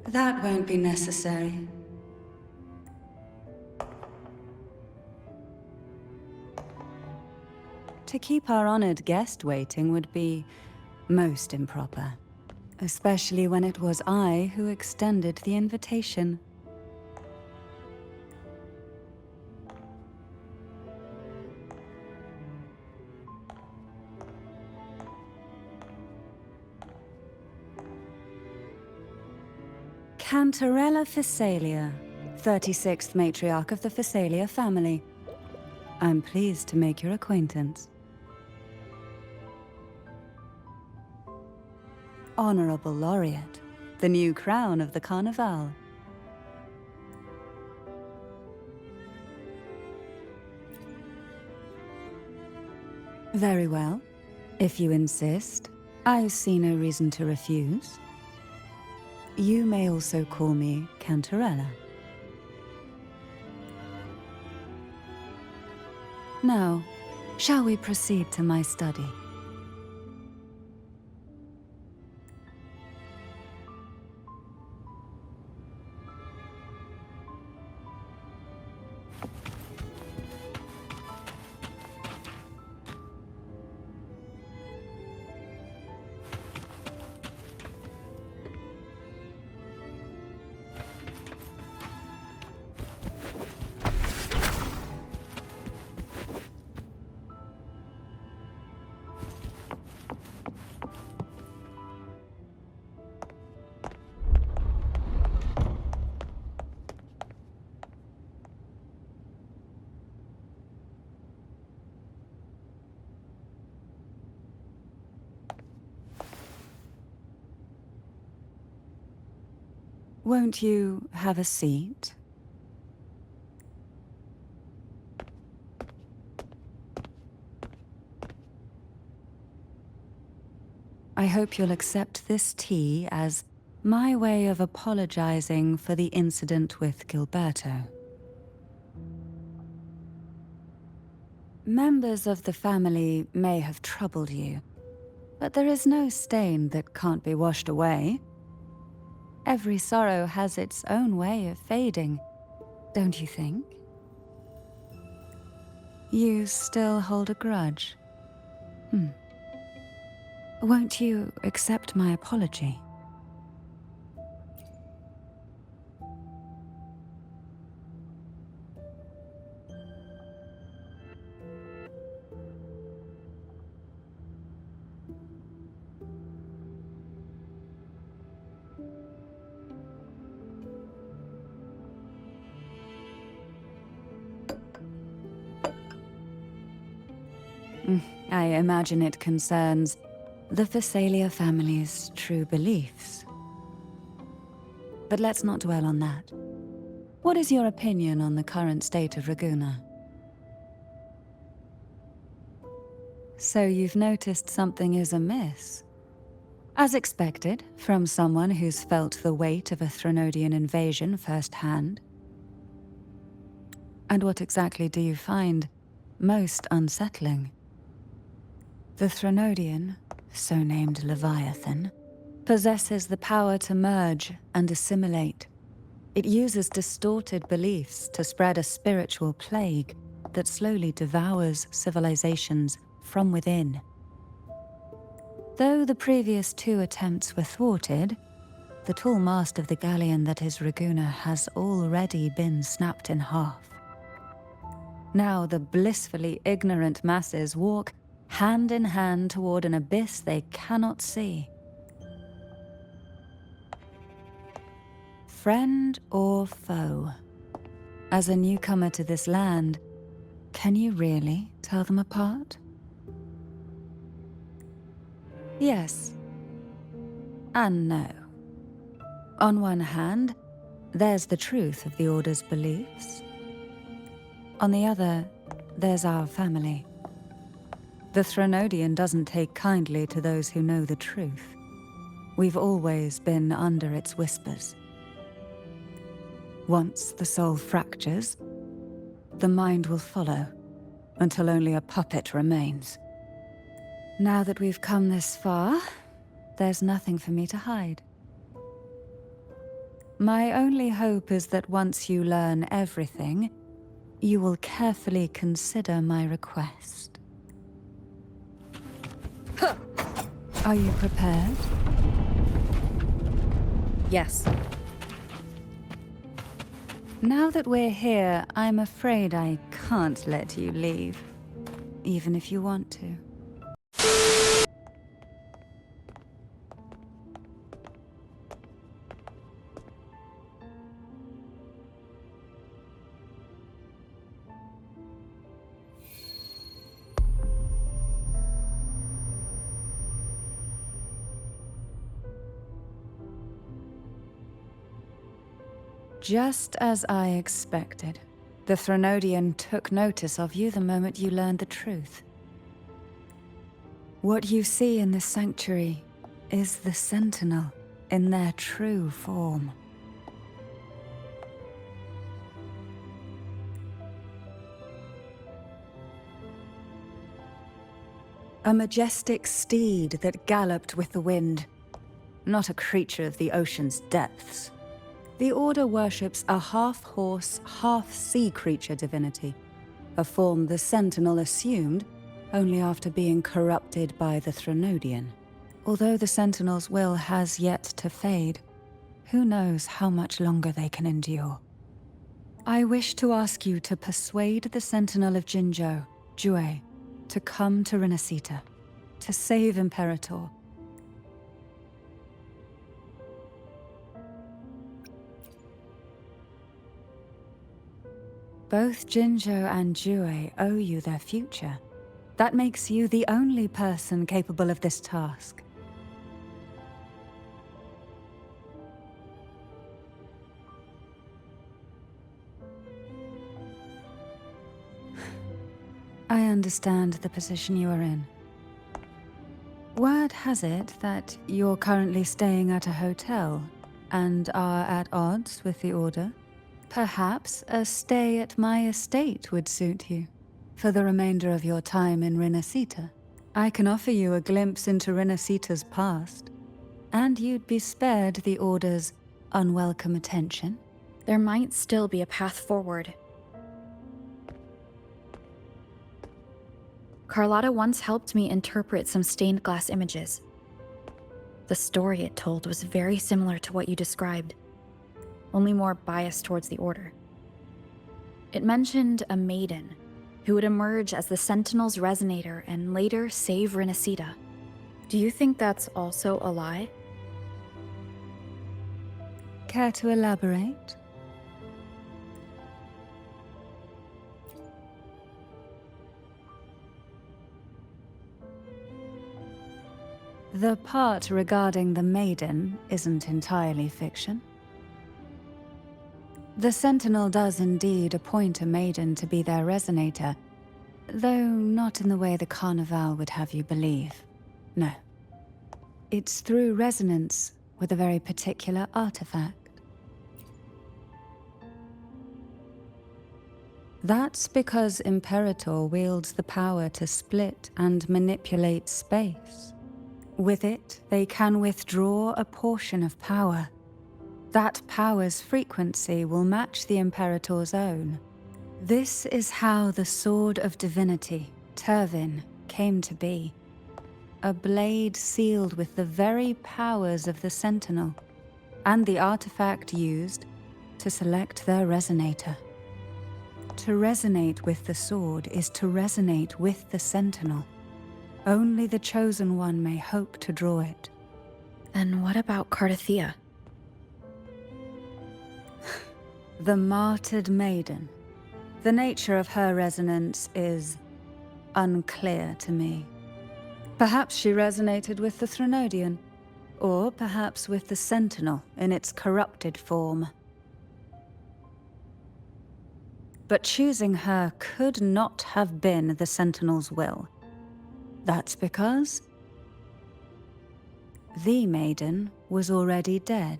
That won't be necessary. To keep our honored guest waiting would be most improper, especially when it was I who extended the invitation. Cantarella Phasalia, 36th matriarch of the Phasalia family. I'm pleased to make your acquaintance. Honorable Laureate, the new crown of the Carnival. Very well. If you insist, I see no reason to refuse. You may also call me Cantarella. Now, shall we proceed to my study? Won't you have a seat? I hope you'll accept this tea as my way of apologizing for the incident with Gilberto. Members of the family may have troubled you, but there is no stain that can't be washed away. Every sorrow has its own way of fading, don't you think? You still hold a grudge? Won't you accept my apology? I imagine it concerns the Phasalia family's true beliefs. But let's not dwell on that. What is your opinion on the current state of Raguna? So you've noticed something is amiss. As expected, from someone who's felt the weight of a Threnodian invasion firsthand. And what exactly do you find most unsettling? The Threnodian, so named Leviathan, possesses the power to merge and assimilate. It uses distorted beliefs to spread a spiritual plague that slowly devours civilizations from within. Though the previous 2 attempts were thwarted, the tall mast of the galleon that is Raguna has already been snapped in half. Now the blissfully ignorant masses walk hand in hand toward an abyss they cannot see. Friend or foe? As a newcomer to this land, can you really tell them apart? Yes. And no. On one hand, there's the truth of the Order's beliefs. On the other, there's our family. The Threnodian doesn't take kindly to those who know the truth. We've always been under its whispers. Once the soul fractures, the mind will follow, until only a puppet remains. Now that we've come this far, there's nothing for me to hide. My only hope is that once you learn everything, you will carefully consider my request. Are you prepared? Yes. Now that we're here, I'm afraid I can't let you leave, even if you want to. Just as I expected, the Threnodian took notice of you the moment you learned the truth. What you see in this sanctuary is the Sentinel in their true form. A majestic steed that galloped with the wind, not a creature of the ocean's depths. The Order worships a half-horse, half-sea creature divinity, a form the Sentinel assumed only after being corrupted by the Threnodian. Although the Sentinel's will has yet to fade, who knows how much longer they can endure. I wish to ask you to persuade the Sentinel of Jinzhou, Jue, to come to Renacita, to save Imperator. Both Jinzhou and Jue owe you their future. That makes you the only person capable of this task. I understand the position you are in. Word has it that you're currently staying at a hotel and are at odds with the Order. Perhaps a stay at my estate would suit you for the remainder of your time in Renacita. I can offer you a glimpse into Renacita's past, and you'd be spared the Order's unwelcome attention. There might still be a path forward. Carlotta once helped me interpret some stained glass images. The story it told was very similar to what you described, only more biased towards the Order. It mentioned a maiden who would emerge as the Sentinel's resonator and later save Renacita. Do you think that's also a lie? Care to elaborate? The part regarding the maiden isn't entirely fiction. The Sentinel does indeed appoint a maiden to be their resonator, though not in the way the Carnival would have you believe. No. It's through resonance with a very particular artifact. That's because Imperator wields the power to split and manipulate space. With it, they can withdraw a portion of power. That power's frequency will match the Imperator's own. This is how the Sword of Divinity, Turvin, came to be. A blade sealed with the very powers of the Sentinel, and the artifact used to select their resonator. To resonate with the sword is to resonate with the Sentinel. Only the Chosen One may hope to draw it. And what about Cardathea? The martyred maiden. The nature of her resonance is unclear to me. Perhaps she resonated with the Threnodian, or perhaps with the Sentinel in its corrupted form. But choosing her could not have been the Sentinel's will. That's because the maiden was already dead.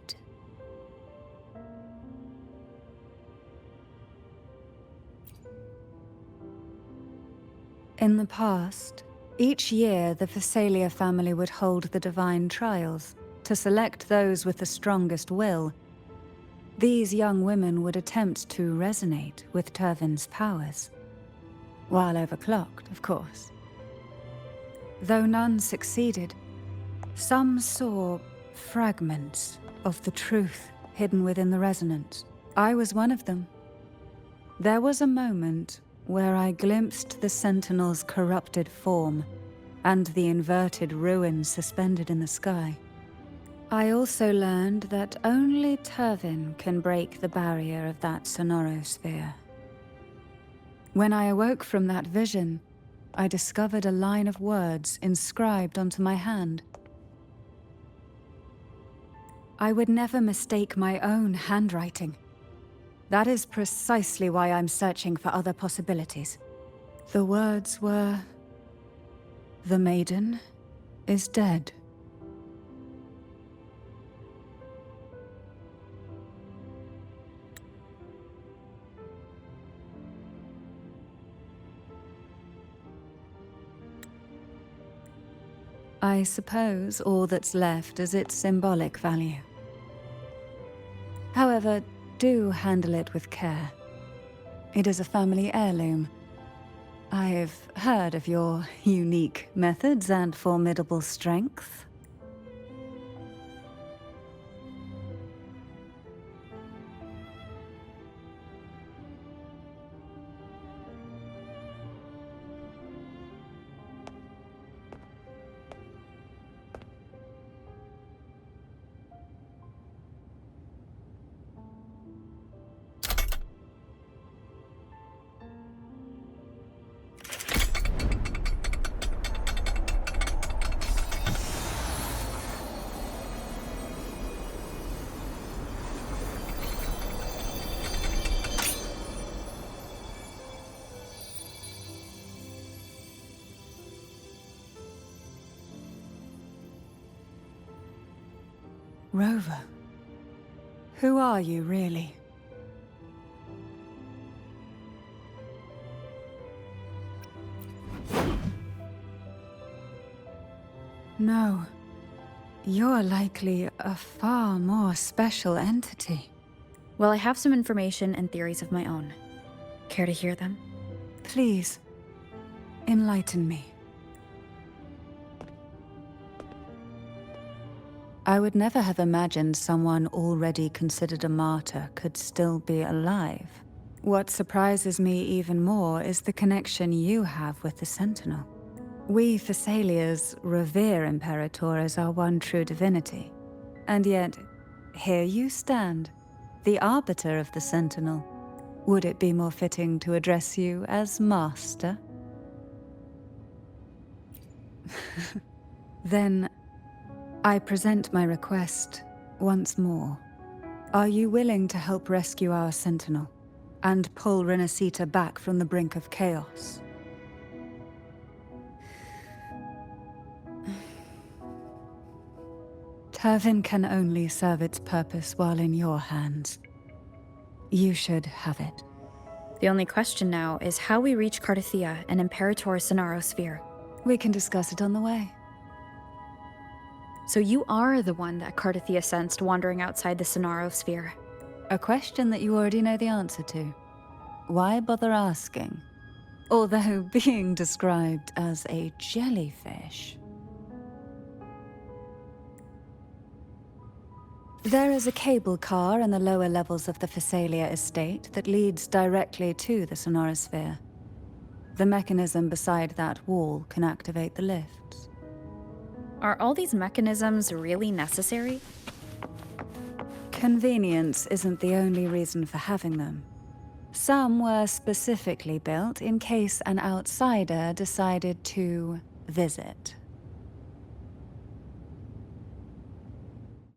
In the past, each year the Phasalia family would hold the divine trials to select those with the strongest will. These young women would attempt to resonate with Turvin's powers, while overclocked, of course. Though none succeeded, some saw fragments of the truth hidden within the resonance. I was one of them. There was a moment where I glimpsed the Sentinel's corrupted form and the inverted ruins suspended in the sky. I also learned that only Turvin can break the barrier of that sonorosphere. When I awoke from that vision, I discovered a line of words inscribed onto my hand. I would never mistake my own handwriting. That is precisely why I'm searching for other possibilities. The words were, "The maiden is dead." I suppose all that's left is its symbolic value. However, do handle it with care. It is a family heirloom. I've heard of your unique methods and formidable strength. Rover, who are you really? No, you're likely a far more special entity. Well, I have some information and theories of my own. Care to hear them? Please, enlighten me. I would never have imagined someone already considered a martyr could still be alive. What surprises me even more is the connection you have with the Sentinel. We Thessalians revere Imperator as our one true divinity. And yet, here you stand, the arbiter of the Sentinel. Would it be more fitting to address you as Master? Then, I present my request once more. Are you willing to help rescue our Sentinel and pull Renacita back from the brink of chaos? Turvin can only serve its purpose while in your hands. You should have it. The only question now is how we reach Cardathia and Imperator's Sonarosphere. We can discuss it on the way. So you are the one that Cardathia sensed wandering outside the Sonarosphere. A question that you already know the answer to. Why bother asking? Although being described as a jellyfish. There is a cable car in the lower levels of the Thessalia estate that leads directly to the Sonarosphere. The mechanism beside that wall can activate the lifts. Are all these mechanisms really necessary? Convenience isn't the only reason for having them. Some were specifically built in case an outsider decided to visit.